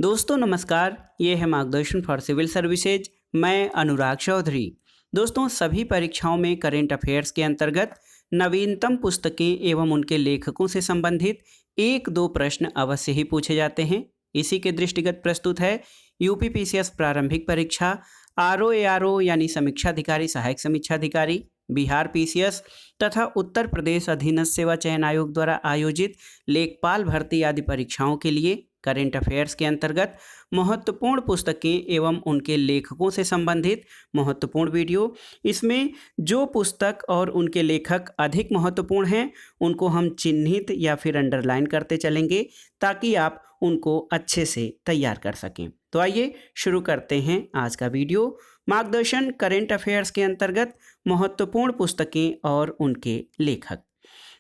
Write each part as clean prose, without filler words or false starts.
दोस्तों नमस्कार, ये है मार्गदर्शन फॉर सिविल सर्विसेज। मैं अनुराग चौधरी। दोस्तों सभी परीक्षाओं में करेंट अफेयर्स के अंतर्गत नवीनतम पुस्तकें एवं उनके लेखकों से संबंधित एक दो प्रश्न अवश्य ही पूछे जाते हैं। इसी के दृष्टिगत प्रस्तुत है यूपीपीसीएस प्रारंभिक परीक्षा, आरओ यानी समीक्षाधिकारी सहायक समीक्षाधिकारी, बिहार पीसीएस तथा उत्तर प्रदेश अधीनस्थ सेवा चयन आयोग द्वारा आयोजित लेखपाल भर्ती आदि परीक्षाओं के लिए करेंट अफेयर्स के अंतर्गत महत्वपूर्ण पुस्तकें एवं उनके लेखकों से संबंधित महत्वपूर्ण वीडियो। इसमें जो पुस्तक और उनके लेखक अधिक महत्वपूर्ण हैं उनको हम चिन्हित या फिर अंडरलाइन करते चलेंगे ताकि आप उनको अच्छे से तैयार कर सकें। तो आइए शुरू करते हैं आज का वीडियो। मार्गदर्शन करेंट अफेयर्स के अंतर्गत महत्वपूर्ण पुस्तकें और उनके लेखक।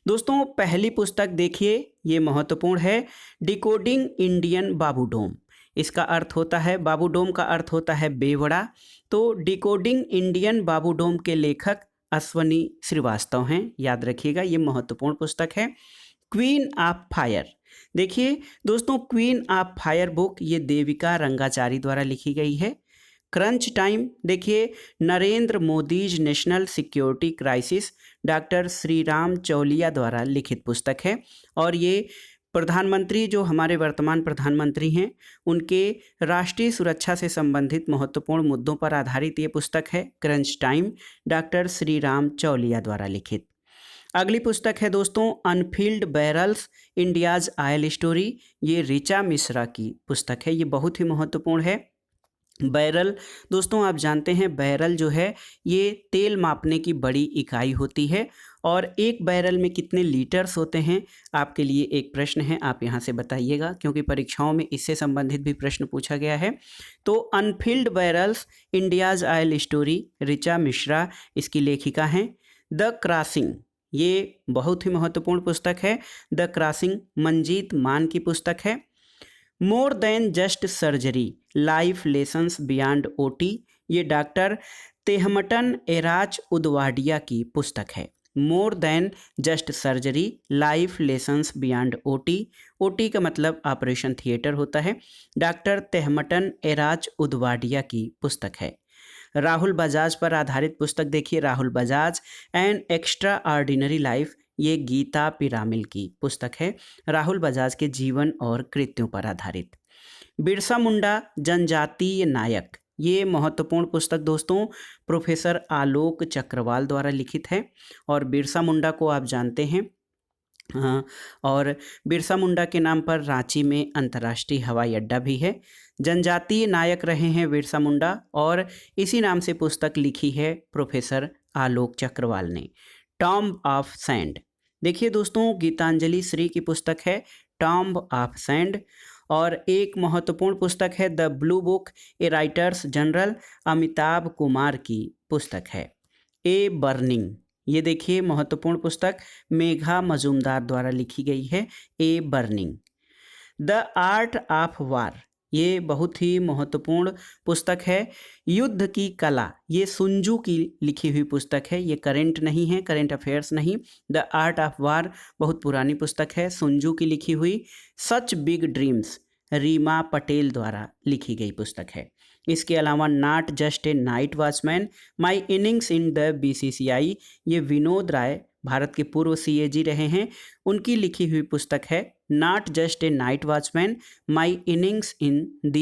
दोस्तों पहली पुस्तक देखिए, ये महत्वपूर्ण है, डिकोडिंग इंडियन बाबूडोम। इसका अर्थ होता है, बाबूडोम का अर्थ होता है बेवड़ा। तो डिकोडिंग इंडियन बाबूडोम के लेखक अश्वनी श्रीवास्तव हैं, याद रखिएगा ये महत्वपूर्ण पुस्तक है। क्वीन ऑफ फायर, देखिए दोस्तों क्वीन ऑफ फायर बुक ये देविका रंगाचारी द्वारा लिखी गई है। क्रंच टाइम देखिए, Narendra Modi's national security crisis, doctor Shri Ram Chauliya द्वारा लिखित पुस्तक है। और ये प्रधानमंत्री जो हमारे वर्तमान प्रधानमंत्री हैं उनके राष्ट्रीय सुरक्षा से संबंधित महत्वपूर्ण मुद्दों पर आधारित ये पुस्तक है। Crunch time doctor Shri Ram Chauliya द्वारा लिखित। अगली पुस्तक है दोस्तों Anfield barrels India's oil story, ये ऋचा मिश्रा की पुस्तक है। ये बहुत ही महत्वपूर्ण है। बैरल दोस्तों आप जानते हैं बैरल जो है ये तेल मापने की बड़ी इकाई होती है और एक बैरल में कितने लीटर्स होते हैं, आपके लिए एक प्रश्न है, आप यहाँ से बताइएगा क्योंकि परीक्षाओं में इससे संबंधित भी प्रश्न पूछा गया है। तो Anfield barrels India's oil story, Richa Mishra इसकी लेखिका हैं। द क्रॉसिंग, ये बहुत ही महत्वपूर्ण पुस्तक है। द क्रॉसिंग मंजीत मान की पुस्तक है। More than just surgery, life lessons beyond OT, ये डॉक्टर तेहमटन एराज उदवाडिया की पुस्तक है। More than just surgery, life lessons beyond OT, OT का मतलब ऑपरेशन थिएटर होता है। डॉक्टर तेहमटन एराज उदवाडिया की पुस्तक है। राहुल बजाज पर आधारित पुस्तक देखिए, Rahul Bajaj an extra ordinary life, ये गीता पिरामिल की पुस्तक है। राहुल बजाज के जीवन और कृत्यों पर आधारित। बिरसा मुंडा जनजातीय नायक, ये महत्वपूर्ण पुस्तक दोस्तों प्रोफेसर आलोक चक्रवाल द्वारा लिखित है। और बिरसा मुंडा को आप जानते हैं, हाँ, और बिरसा मुंडा के नाम पर रांची में अंतर्राष्ट्रीय हवाई अड्डा भी है। जनजातीय नायक रहे हैं बिरसा मुंडा और इसी नाम से पुस्तक लिखी है प्रोफेसर आलोक चक्रवाल ने। टॉम्ब ऑफ सैंड, देखिए दोस्तों गीतांजलि श्री की पुस्तक है टॉम्ब ऑफ सैंड। और एक महत्वपूर्ण पुस्तक है the blue book, A writers general, Amitabh Kumar की पुस्तक है। ए बर्निंग, ये देखिए महत्वपूर्ण पुस्तक मेघा मजुमदार द्वारा लिखी गई है। A burning. The art of वार, ये बहुत ही महत्वपूर्ण पुस्तक है। युद्ध की कला, ये सुंजू की लिखी हुई पुस्तक है। ये करेंट नहीं है, करेंट अफेयर्स नहीं। द आर्ट ऑफ वार बहुत पुरानी पुस्तक है, सुंजू की लिखी हुई। Such big dreams, Reema Patel द्वारा लिखी गई पुस्तक है। इसके अलावा not just a night watchman, my innings in the BCCI, ये विनोद राय भारत के पूर्व सीएजी रहे हैं, उनकी लिखी हुई पुस्तक है। Not just a night watchman, my innings in the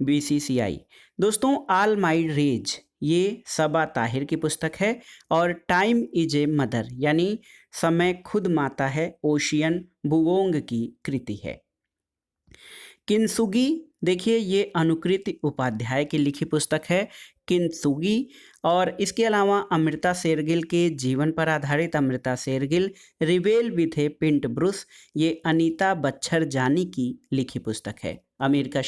BCCI. दोस्तों आल माई रेज, ये सबा ताहिर की पुस्तक है। और टाइम इज ए मदर, यानी समय खुद माता है, ओशियन बुवोंग की कृति है। किंसुगी, देखिए ये अनुकृति उपाध्याय की लिखी पुस्तक है किंसुगी। और इसके अलावा अमृता शेरगिल के जीवन पर आधारित Amrita Shergil, रिवेल with A pint Bruce, ये अनीता बच्छर जानी की लिखी पुस्तक है। अमृता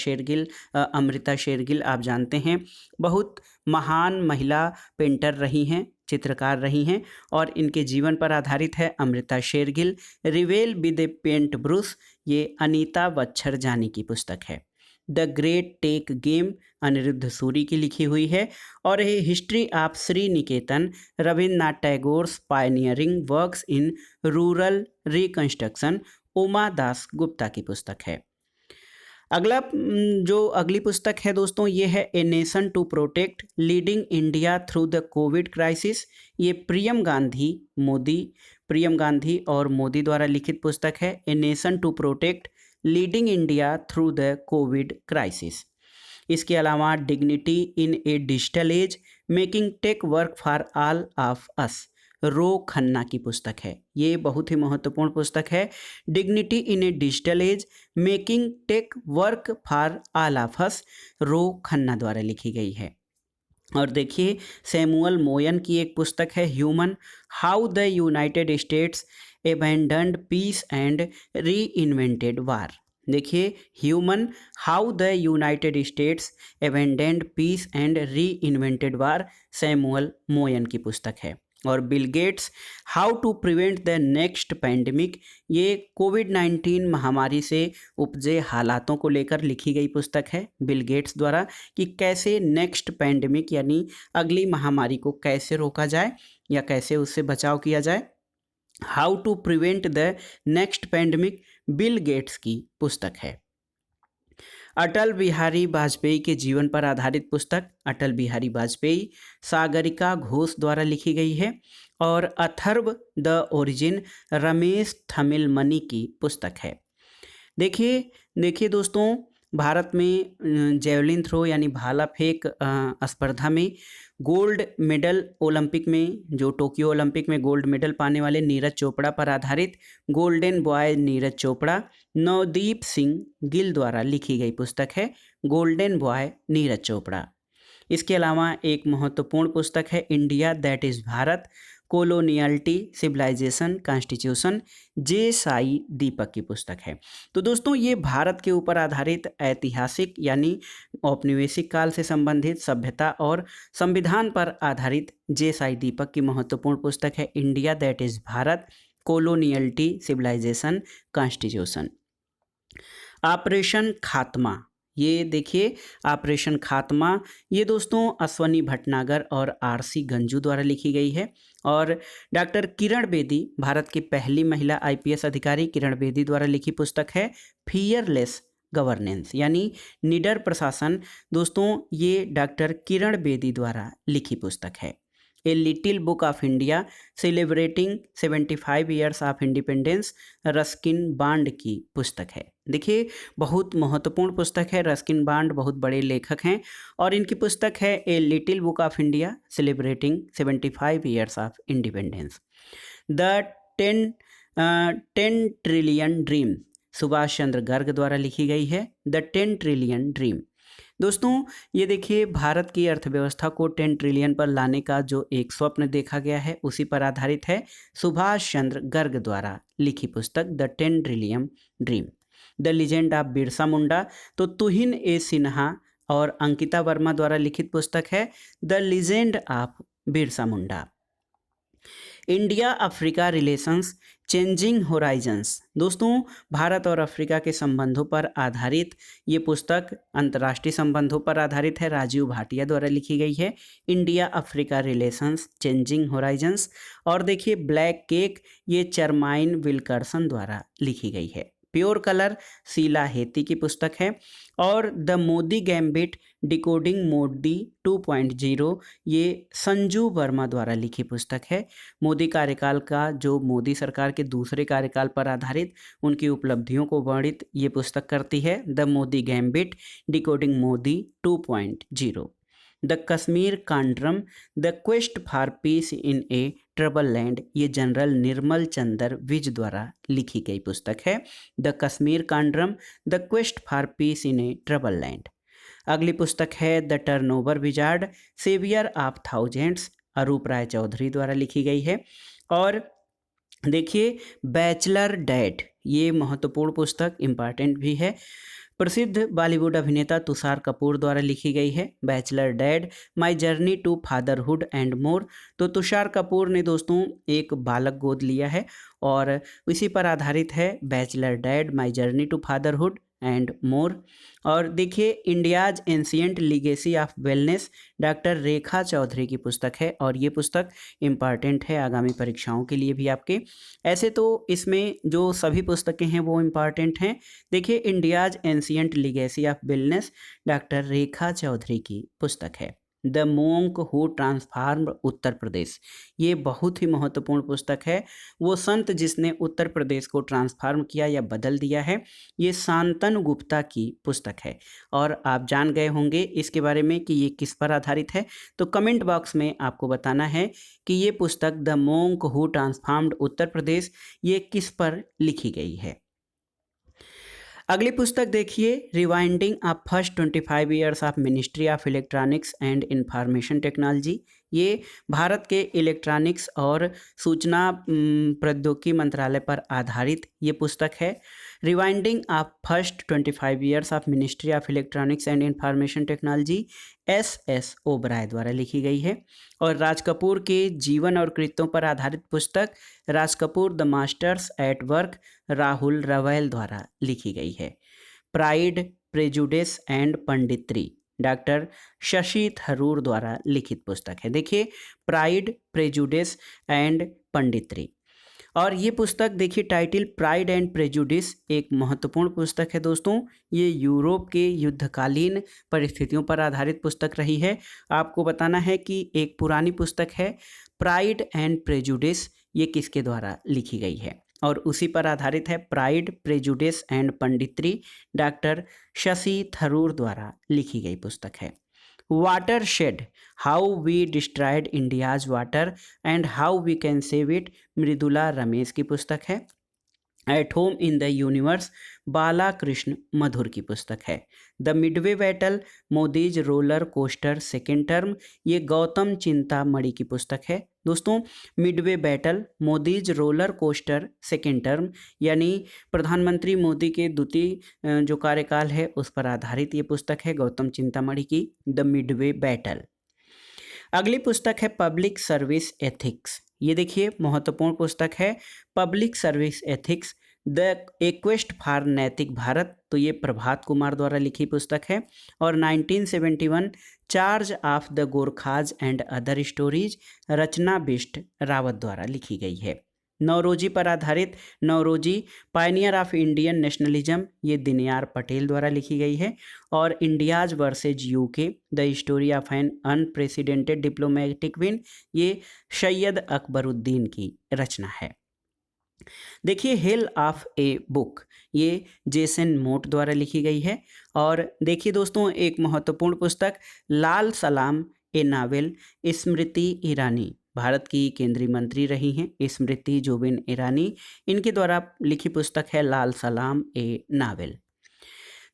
शेरगिल आप जानते हैं बहुत महान महिला पेंटर रही हैं, चित्रकार रही हैं और इनके जीवन पर आधारित है Amrita Shergil. Revel with a paint brush, ये अनीता बच्छर जानी की पुस्तक है। The great tech game Anirudh Suri की लिखी हुई है। और ये history of Shri Niketan, Rabindranath Tagore's pioneering works in rural reconstruction, Uma Das Gupta की पुस्तक है। अगला जो अगली पुस्तक है दोस्तों, ये है a nation to protect leading India through the Covid crisis. ये प्रियम गांधी और मोदी द्वारा लिखित पुस्तक है, a nation to protect leading India through the Covid crisis. इसके अलावा dignity in a digital age making tech work for all of us, Ro Khanna की पुस्तक है। ये बहुत ही महत्वपूर्ण पुस्तक है, dignity in a digital age making tech work for all of us, Ro Khanna द्वारा लिखी गई है। और देखिए सैमुअल मोयन की एक पुस्तक है, humane, how the United States abandoned peace and reinvented war. देखिए humane, how the United States abandoned peace and reinvented war, Samuel Moyn की पुस्तक है। और Bill Gates, how to prevent the next pandemic, ये कोविड-19 महामारी से उपजे हालातों को लेकर लिखी गई पुस्तक है बिल गेट्स द्वारा, कि कैसे नेक्स्ट पैंडेमिक यानी अगली महामारी को कैसे रोका जाए या कैसे उससे बचाव किया जाए। How to prevent the next pandemic Bill Gates की पुस्तक है। अटल बिहारी वाजपेयी के जीवन पर आधारित पुस्तक, अटल बिहारी वाजपेयी, सागरिका घोष द्वारा लिखी गई है। और अथर्व द ओरिजिन, रमेश थमिलमनी की पुस्तक है। देखिए दोस्तों, भारत में जेवलिन थ्रो यानी भाला फेंक स्पर्धा में गोल्ड मेडल ओलंपिक में, जो टोक्यो ओलंपिक में गोल्ड मेडल पाने वाले नीरज चोपड़ा पर आधारित गोल्डन बॉय नीरज चोपड़ा, नवदीप सिंह गिल द्वारा लिखी गई पुस्तक है, गोल्डन बॉय नीरज चोपड़ा। इसके अलावा एक महत्वपूर्ण पुस्तक है, India that is Bharat, coloniality civilization constitution, J Sai Deepak की पुस्तक है। तो दोस्तों ये भारत के ऊपर आधारित ऐतिहासिक यानी औपनिवेशिक काल से संबंधित सभ्यता और संविधान पर आधारित जे साई दीपक की महत्वपूर्ण पुस्तक है, India that is Bharat, coloniality civilization constitution. Operation Khatma, ये देखिए ऑपरेशन खात्मा, ये दोस्तों अश्वनी भटनागर और आरसी गंजू द्वारा लिखी गई है। और डॉक्टर किरण बेदी, भारत की पहली महिला आईपीएस अधिकारी किरण बेदी द्वारा लिखी पुस्तक है, फियरलेस गवर्नेंस यानी निडर प्रशासन। दोस्तों ये डॉक्टर किरण बेदी द्वारा लिखी पुस्तक है। A little book of India celebrating 75 years of independence, Ruskin bond की पुस्तक है। देखिए बहुत महत्वपूर्ण पुस्तक है, रस्किन बांड बहुत बड़े लेखक हैं और इनकी पुस्तक है a little book of India celebrating 75 years of independence. The 10 trillion dream, Subhash Chandra Garg द्वारा लिखी गई है, द 10 ट्रिलियन ड्रीम। दोस्तों ये देखिए भारत की अर्थव्यवस्था को 10 ट्रिलियन पर लाने का जो एक स्वप्न देखा गया है उसी पर आधारित है सुभाष चंद्र गर्ग द्वारा लिखी पुस्तक the 10 trillion dream. The legend of Birsa Munda, तो तुहिन ए सिन्हा और अंकिता वर्मा द्वारा लिखित पुस्तक है the legend of Birsa Munda. India Africa relations changing Horizons, दोस्तों भारत और अफ्रीका के संबंधों पर आधारित ये पुस्तक अंतर्राष्ट्रीय संबंधों पर आधारित है, राजीव भाटिया द्वारा लिखी गई है, India Africa relations changing Horizons. और देखिए ब्लैक केक, ये चरमाइन विल्कर्सन द्वारा लिखी गई है। प्योर कलर शीला हेती की पुस्तक है। और the Modi gambit decoding Modi 2.0, ये संजू वर्मा द्वारा लिखी पुस्तक है। मोदी कार्यकाल का, जो मोदी सरकार के दूसरे कार्यकाल पर आधारित उनकी उपलब्धियों को वर्णित ये पुस्तक करती है, the Modi gambit decoding Modi 2.0। The Kashmir conundrum the quest for peace in a trouble land, ये जनरल निर्मल चंद्र विज द्वारा लिखी गई पुस्तक है, the Kashmir conundrum the quest for peace in a trouble land. अगली पुस्तक है the turnover wizard saviour of thousands, Arup Roy Chaudhary द्वारा लिखी गई है। और देखिए बैचलर डैड, ये महत्वपूर्ण पुस्तक इम्पॉर्टेंट भी है, प्रसिद्ध बॉलीवुड अभिनेता तुषार कपूर द्वारा लिखी गई है, bachelor dad my journey to fatherhood and more. तो तुषार कपूर ने दोस्तों एक बालक गोद लिया है और इसी पर आधारित है bachelor dad my journey to fatherhood and more. और देखिए India's ancient legacy of wellness, doctor Rekha Chaudhary की पुस्तक है और ये पुस्तक इम्पॉर्टेंट है आगामी परीक्षाओं के लिए भी आपके। ऐसे तो इसमें जो सभी पुस्तकें हैं वो इम्पॉर्टेंट हैं। देखिए India's ancient legacy of wellness doctor Rekha Chaudhary की पुस्तक है। The monk who transformed Uttar Pradesh, ये बहुत ही महत्वपूर्ण पुस्तक है। वो संत जिसने उत्तर प्रदेश को ट्रांसफार्म किया या बदल दिया है, ये शांतनु गुप्ता की पुस्तक है। और आप जान गए होंगे इसके बारे में कि ये किस पर आधारित है, तो कमेंट बॉक्स में आपको बताना है कि ये पुस्तक the monk who transformed Uttar Pradesh ये किस पर लिखी गई है। अगली पुस्तक देखिए rewinding of first 25 years of ministry of electronics and information technology, ये भारत के इलेक्ट्रॉनिक्स और सूचना प्रौद्योगिकी मंत्रालय पर आधारित ये पुस्तक है। Rewinding of first 25 years of ministry of electronics and information technology S Oberoi द्वारा लिखी गई है। और राज कपूर के जीवन और कृत्यों पर आधारित पुस्तक Raj Kapoor the masters at work Rahul Rawail द्वारा लिखी गई है। Pride prejudice and punditry doctor Shashi Tharoor द्वारा लिखित पुस्तक है। देखिए प्राइड प्रेजुडिस एंड पंडित्री, और ये पुस्तक देखिए टाइटल प्राइड एंड प्रेजुडिस एक महत्वपूर्ण पुस्तक है दोस्तों। ये यूरोप के युद्धकालीन परिस्थितियों पर आधारित पुस्तक रही है। आपको बताना है कि एक पुरानी पुस्तक है प्राइड एंड प्रेजुडिस, ये किसके द्वारा लिखी गई है, और उसी पर आधारित है pride prejudice and punditry doctor Shashi Tharoor द्वारा लिखी गई पुस्तक है। Watershed how we destroyed India's water and how we can save it Mridula Ramesh की पुस्तक है। At home in the universe Balakrishna Madhur की पुस्तक है। The midway battle Modi's roller coaster second term, ये गौतम चिंतामणि की पुस्तक है। दोस्तों midway battle Modi's roller coaster second term यानी प्रधानमंत्री मोदी के द्वितीय जो कार्यकाल है उस पर आधारित ये पुस्तक है गौतम चिंतामणि की द मिडवे बैटल। अगली पुस्तक है पब्लिक सर्विस एथिक्स, ये देखिए महत्वपूर्ण पुस्तक है public service ethics the aqueous for नैतिक भारत, तो ये प्रभात कुमार द्वारा लिखी पुस्तक है। और 1971 charge of the Gorkhas and other stories Rachna Bisht Rawat द्वारा लिखी गई है। नौरोजी पर आधारित Naoroji pioneer of Indian nationalism, ये दिनयार पटेल द्वारा लिखी गई है। और India's versus UK the story of an unprecedented diplomatic win, ये सैयद अकबरुद्दीन की रचना है। देखिए हेल ऑफ ए बुक, ये जेसन मोट द्वारा लिखी गई है। और देखिए दोस्तों एक महत्वपूर्ण पुस्तक लाल सलाम ए नावल स्मृति ईरानी, भारत की केंद्रीय मंत्री रही हैं स्मृति जुबिन ईरानी, इनके द्वारा लिखी पुस्तक है Lal Salaam a novel.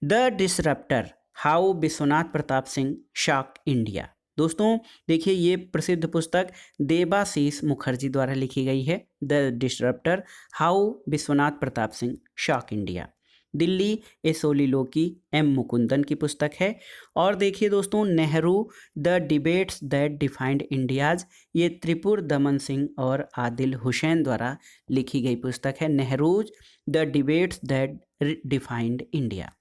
The disruptor how Vishwanath Pratap Singh shook India, दोस्तों देखिए ये प्रसिद्ध पुस्तक देबाशीष मुखर्जी द्वारा लिखी गई है। The disruptor how Vishwanath Pratap Singh shook India. Delhi a soliloquy M Mukundan की पुस्तक है। और देखिए दोस्तों Nehru the debates that defined India's, ये त्रिपुर दमन सिंह और आदिल हुसैन द्वारा लिखी गई पुस्तक है Nehru's the debates that defined India.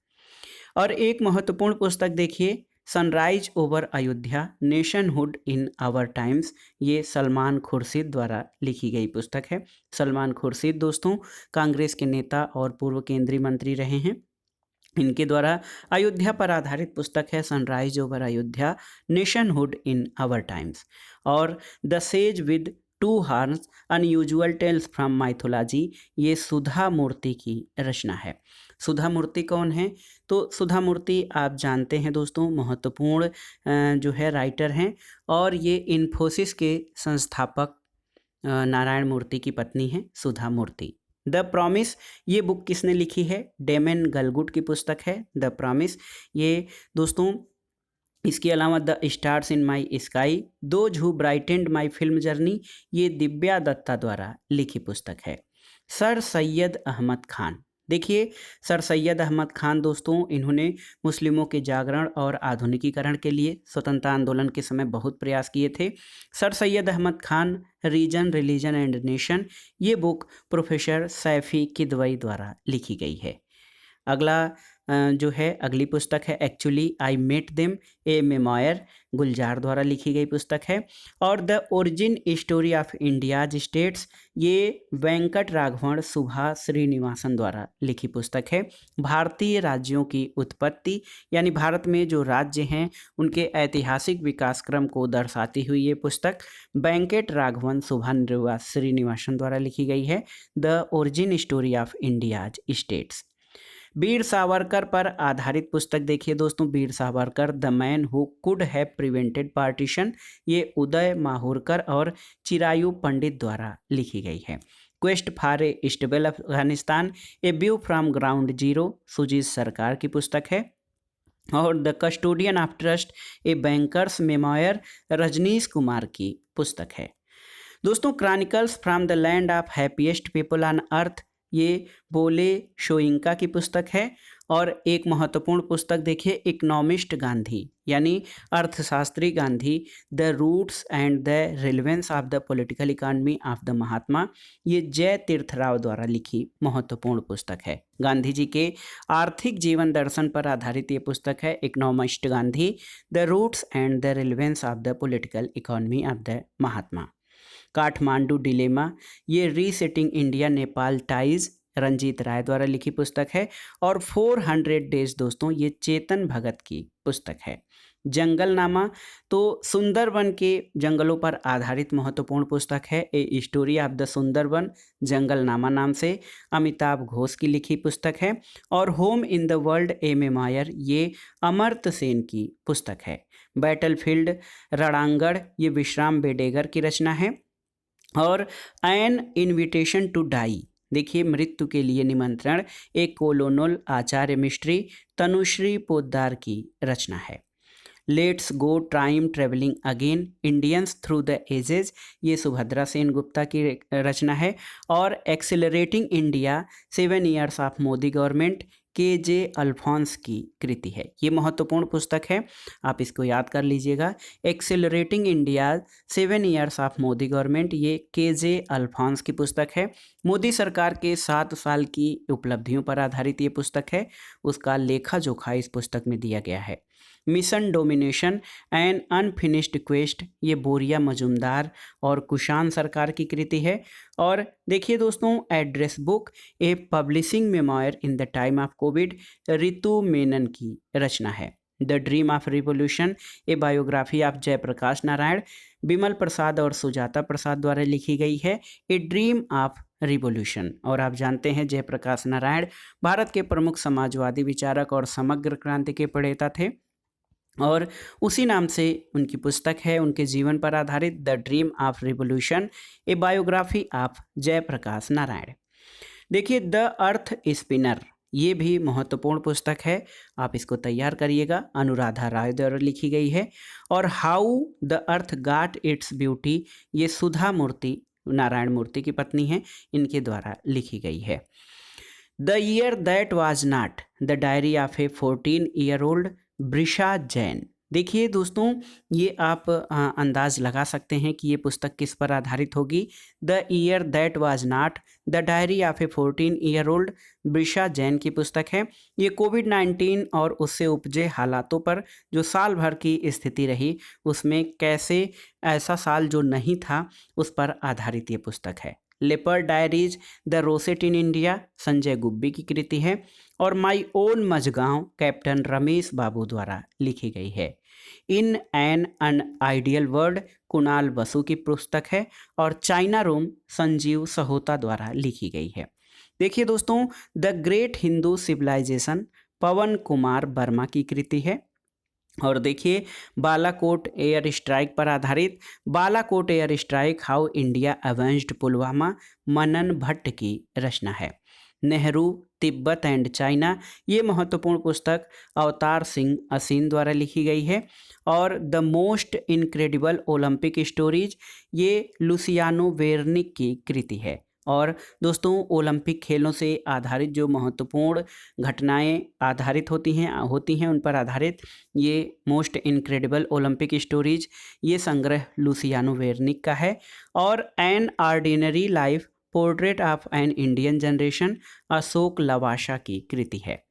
और एक महत्वपूर्ण पुस्तक देखिए sunrise over Ayodhya nationhood in our times, ये सलमान खुर्शीद द्वारा लिखी गई पुस्तक है। सलमान खुर्शीद दोस्तों कांग्रेस के नेता और पूर्व केंद्रीय मंत्री रहे हैं, इनके द्वारा अयोध्या पर आधारित पुस्तक है sunrise over Ayodhya nationhood in our times. और the sage with two horns unusual tales from mythology, ये सुधा मूर्ति की रचना है। सुधा मूर्ति कौन है, तो सुधा मूर्ति आप जानते हैं दोस्तों महत्वपूर्ण जो है राइटर हैं, और ये इन्फोसिस के संस्थापक नारायण मूर्ति की पत्नी हैं सुधा मूर्ति। द प्रॉमिस, ये बुक किसने लिखी है, डेमन गलगुट की पुस्तक है द प्रॉमिस। ये दोस्तों इसके अलावा the stars in my sky those who brightened my film journey, ये दिव्या दत्ता द्वारा लिखी पुस्तक है। सर सैयद अहमद खान, देखिए सर सैयद अहमद खान दोस्तों इन्होंने मुस्लिमों के जागरण और आधुनिकीकरण के लिए स्वतंत्रता आंदोलन के समय बहुत प्रयास किए थे। Sir Syed Ahmad Khan reason religion and nation, ये बुक प्रोफेसर सैफी किदवई द्वारा लिखी गई है। अगला जो है अगली पुस्तक है actually I met them, a memoir, Gulzar द्वारा लिखी गई पुस्तक है। और the origin story of India's states, ये वेंकट राघवन सुभा श्रीनिवासन द्वारा लिखी पुस्तक है। भारतीय राज्यों की उत्पत्ति, यानी भारत में जो राज्य हैं उनके ऐतिहासिक विकास क्रम को दर्शाती हुई ये पुस्तक वेंकट राघवन सुभा श्रीनिवासन द्वारा लिखी गई है। The origin story of India's states. Veer Savarkar पर आधारित पुस्तक देखिए दोस्तों, Veer Savarkar the man who could have prevented partition, ये उदय माहुरकर और चिरायु पंडित द्वारा लिखी गई है। Quest for a stable Afghanistan, a view from ground zero, Sujeet Sarkar की पुस्तक है। और the custodian of trust, a banker's memoir, Rajnish Kumar की पुस्तक है। दोस्तों chronicles from the land of happiest people on earth, ये बोले शोइंका की पुस्तक है। और एक महत्वपूर्ण पुस्तक देखिए इकोनॉमिस्ट गांधी, यानी अर्थशास्त्री Gandhi, the roots and the relevance of the political economy of the Mahatma, ये जय तीर्थराव द्वारा लिखी महत्वपूर्ण पुस्तक है। गांधी जी के आर्थिक जीवन दर्शन पर आधारित ये पुस्तक है economist Gandhi, the roots and the relevance of the political economy of the Mahatma. Kathmandu dilemma, ये resetting India Nepal ties, Ranjit Rai द्वारा लिखी पुस्तक है। और 400 डेज दोस्तों, ये चेतन भगत की पुस्तक है। जंगलनामा, तो सुंदरवन के जंगलों पर आधारित महत्वपूर्ण पुस्तक है, a story of the Sundarban, Junglenama नाम से अमिताभ घोष की लिखी पुस्तक है। और home in the world, a memoir, ये अमर्त्य सेन की पुस्तक है। बैटलफील्ड रणांगण, ये विश्राम बेडेगर की रचना है। और एन इनविटेशन टू डाई, देखिए मृत्यु के लिए निमंत्रण, एक कोलोनल आचार्य मिस्ट्री, तनुश्री पोद्दार की रचना है। Let's go time travelling again, Indians through the ages, ये सुभद्रा सेन गुप्ता की रचना है। और accelerating India 7 years of Modi government, K J. Alphons की कृति है। ये महत्वपूर्ण पुस्तक है, आप इसको याद कर लीजिएगा। Accelerating India 7 years of Modi government, ये के.जे. अल्फॉन्स की पुस्तक है। मोदी सरकार के 7 साल की उपलब्धियों पर आधारित ये पुस्तक है, उसका लेखा जोखा इस पुस्तक में दिया गया है। Mission domination and unfinished quest, ये बोरिया मजुमदार और कुशान सरकार की कृति है। और देखिए दोस्तों address book, a publishing memoir in the time of COVID, Ritu Menon की रचना है। The dream of revolution, a biography of Jayaprakash Narayan, Bimal Prasad और सुजाता प्रसाद द्वारा लिखी गई है। ए ड्रीम ऑफ रिवोल्यूशन, और आप जानते हैं जयप्रकाश नारायण भारत के प्रमुख समाजवादी विचारक और समग्र क्रांति के प्रणेता थे, और उसी नाम से उनकी पुस्तक है उनके जीवन पर आधारित, the dream of revolution, a biography of Jayaprakash Narayan. देखिए द अर्थ स्पिनर, ये भी महत्वपूर्ण पुस्तक है, आप इसको तैयार करिएगा, अनुराधा राय द्वारा लिखी गई है। और how the earth got its beauty, ये सुधा मूर्ति, नारायण मूर्ति की पत्नी हैं, इनके द्वारा लिखी गई है। The year that was not, the diary of a 14 year old, Brisha Jain. देखिए दोस्तों ये आप अंदाज लगा सकते हैं कि ये पुस्तक किस पर आधारित होगी। The year that was not, the diary of a 14 year old, Brisha Jain की पुस्तक है। ये कोविड-19 और उससे उपजे हालातों पर, जो साल भर की स्थिति रही उसमें कैसे ऐसा साल जो नहीं था उस पर आधारित ये पुस्तक है। Leopard diaries, the rosette in India, Sanjay Gubbi की कृति है। और my own Mazagaon, captain Ramesh Babu द्वारा लिखी गई है। In an ideal world, Kunal Basu की पुस्तक है। और चाइना रोम, संजीव सहोता द्वारा लिखी गई है। देखिए दोस्तों द ग्रेट हिंदू सिविलाइजेशन, पवन कुमार वर्मा की कृति है। और देखिए बालाकोट एयर स्ट्राइक पर आधारित, Balakot air strike, how India avenged Pulwama, Manan Bhatt की रचना है। नेहरू, तिब्बत एंड चाइना, ये महत्वपूर्ण पुस्तक अवतार सिंह असीन द्वारा लिखी गई है। और the most incredible Olympic stories, ये लुसियानो वेरनिक की कृति है। और दोस्तों ओलंपिक खेलों से आधारित जो महत्वपूर्ण घटनाएं आधारित होती हैं उन पर आधारित ये मोस्ट इनक्रेडिबल ओलंपिक स्टोरीज, ये संग्रह लुसियानो वेरनिक का है। और an ordinary life, portrait of an Indian generation, Ashok Lavasa की कृति है।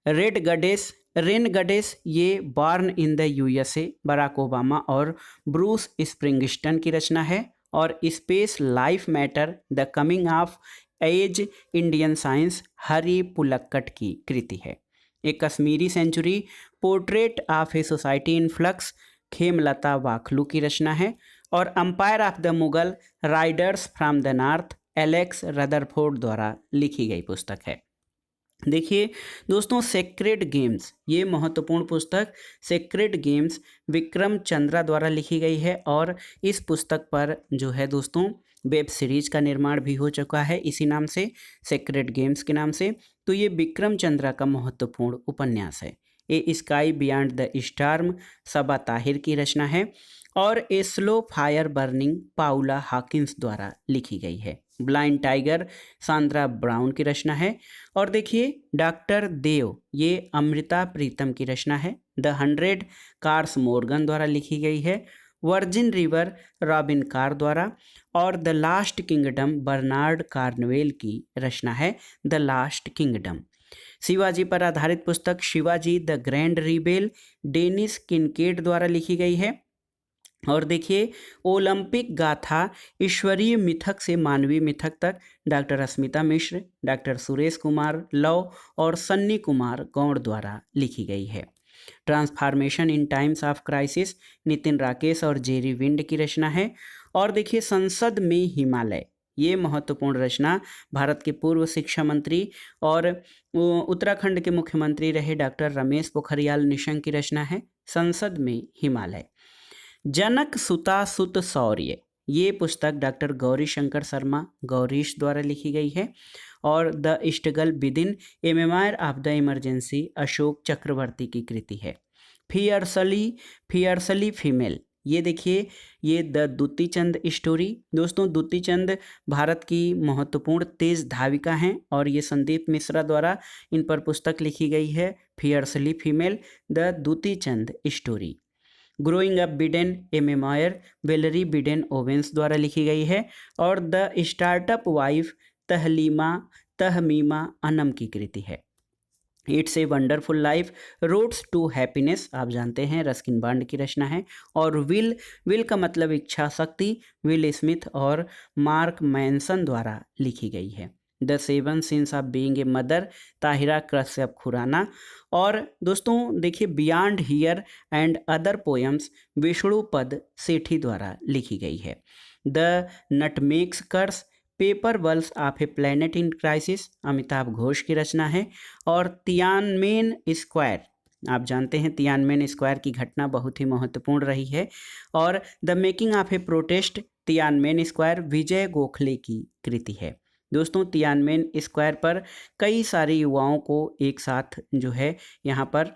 रेन गडेस ये born in the USA, Barack Obama और ब्रूस स्प्रिंगस्टन की रचना है। और space life matter the coming of age Indian science Hari Pulakkat की कृति है। एक Kashmiri century portrait of a society in flux Khemlata Wakhloo की रचना है। और empire of the Mughal riders from the north Alex Rutherford द्वारा लिखी गई पुस्तक है। देखिए दोस्तों, सेक्रेड गेम्स ये महत्वपूर्ण पुस्तक सेक्रेड गेम्स विक्रम चंद्रा द्वारा लिखी गई है। और इस पुस्तक पर जो है दोस्तों वेब सीरीज का निर्माण भी हो चुका है इसी नाम से, सेक्रेड गेम्स के नाम से। तो ये विक्रम चंद्रा का महत्वपूर्ण उपन्यास है। ए स्काई बियॉन्ड द स्टार्म सबा ताहिर की रचना है। और a slow fire burning Paula Hawkins द्वारा लिखी गई है। ब्लाइंड टाइगर सांद्रा ब्राउन की रचना है। और देखिए डॉक्टर देव ये अमृता प्रीतम की रचना है। द 100 कार्स मोर्गन द्वारा लिखी गई है। वर्जिन रिवर रॉबिन कार द्वारा। और द लास्ट किंगडम बर्नार्ड कार्नवेल की रचना है। द लास्ट किंगडम शिवाजी पर आधारित पुस्तक Shivaji the grand rebel Dennis Kincaid द्वारा लिखी गई है। और देखिए ओलंपिक गाथा ईश्वरीय मिथक से मानवीय मिथक तक डॉक्टर अस्मिता मिश्र, डॉक्टर सुरेश कुमार लव और सन्नी कुमार गौड़ द्वारा लिखी गई है। Transformation in times of crisis Nitin Rakesh और जेरी विंड की रचना है। और देखिए संसद में हिमालय ये महत्वपूर्ण रचना भारत के पूर्व शिक्षा मंत्री और उत्तराखंड के मुख्यमंत्री रहे डॉक्टर रमेश पोखरियाल निशंक की रचना है। संसद में हिमालय जनक सुता सुत शौर्य ये पुस्तक डॉक्टर गौरी शंकर शर्मा गौरीश द्वारा लिखी गई है। और the struggle within a memoir of the emergency Ashok Chakravarti की कृति है। फियर्सली फीमेल ये देखिए ये द दुती चंद स्टोरी। दोस्तों दुती चंद भारत की महत्वपूर्ण तेज धाविका हैं और ये संदीप मिश्रा द्वारा इन पर पुस्तक लिखी गई है। Fiercely female the Dutee Chand story. Growing up Biden a memoir Valerie Biden Owens द्वारा लिखी गई है। और the startup wife Tahmima Anam की कृति है। It's a wonderful life roads to happiness आप जानते हैं रस्किन बॉन्ड की रचना है। और विल का मतलब इच्छा शक्ति विल स्मिथ और मार्क मैनसन द्वारा लिखी गई है। द 7 sins of being a mother Tahira Kashyap Khurana. और दोस्तों देखिए beyond here and other poems Vishnupad Sethi द्वारा लिखी गई है। The nutmeg's curse parables of a planet in crisis Amitabh Ghosh की रचना है। और तियानमेन स्क्वायर आप जानते हैं तियानमेन स्क्वायर की घटना बहुत ही महत्वपूर्ण रही है। और the making of a protest Tiananmen square Vijay Gokhale की कृति है। दोस्तों तियानमेन स्क्वायर पर कई सारे युवाओं को एक साथ जो है यहाँ पर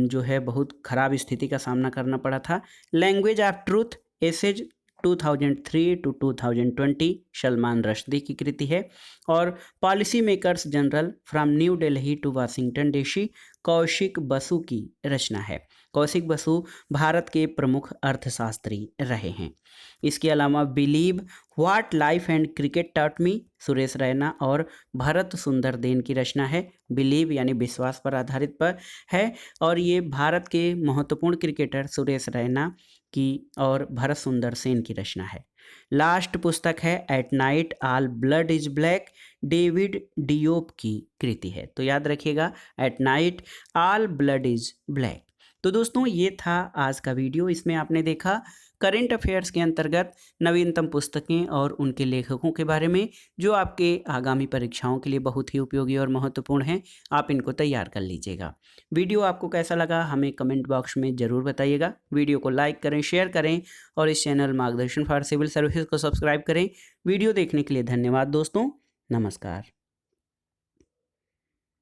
जो है बहुत खराब स्थिति का सामना करना पड़ा था। Language of truth essays 2003 to 2020 Salman Rushdie की कृति है। और policy makers journal from new Delhi to Washington DC Kaushik Basu की रचना है। कौशिक बसु भारत के प्रमुख अर्थशास्त्री रहे हैं। इसके अलावा believe what life and cricket taught me Suresh Raina और भरत सुंदर देन की रचना है। बिलीव यानी विश्वास पर आधारित पर है और ये भारत के महत्वपूर्ण क्रिकेटर सुरेश रैना की और भरत सुंदर सेन की रचना है। लास्ट पुस्तक है at night all blood is black David Diop की कृति है। तो याद रखिएगा at night all blood is black. तो दोस्तों ये था आज का वीडियो। इसमें आपने देखा करंट अफेयर्स के अंतर्गत नवीनतम पुस्तकें और उनके लेखकों के बारे में जो आपके आगामी परीक्षाओं के लिए बहुत ही उपयोगी और महत्वपूर्ण हैं। आप इनको तैयार कर लीजिएगा। वीडियो आपको कैसा लगा हमें कमेंट बॉक्स में ज़रूर बताइएगा। वीडियो को लाइक करें, शेयर करें और इस चैनल मार्गदर्शन फॉर सिविल सर्विसेज को सब्सक्राइब करें। वीडियो देखने के लिए धन्यवाद दोस्तों। नमस्कार।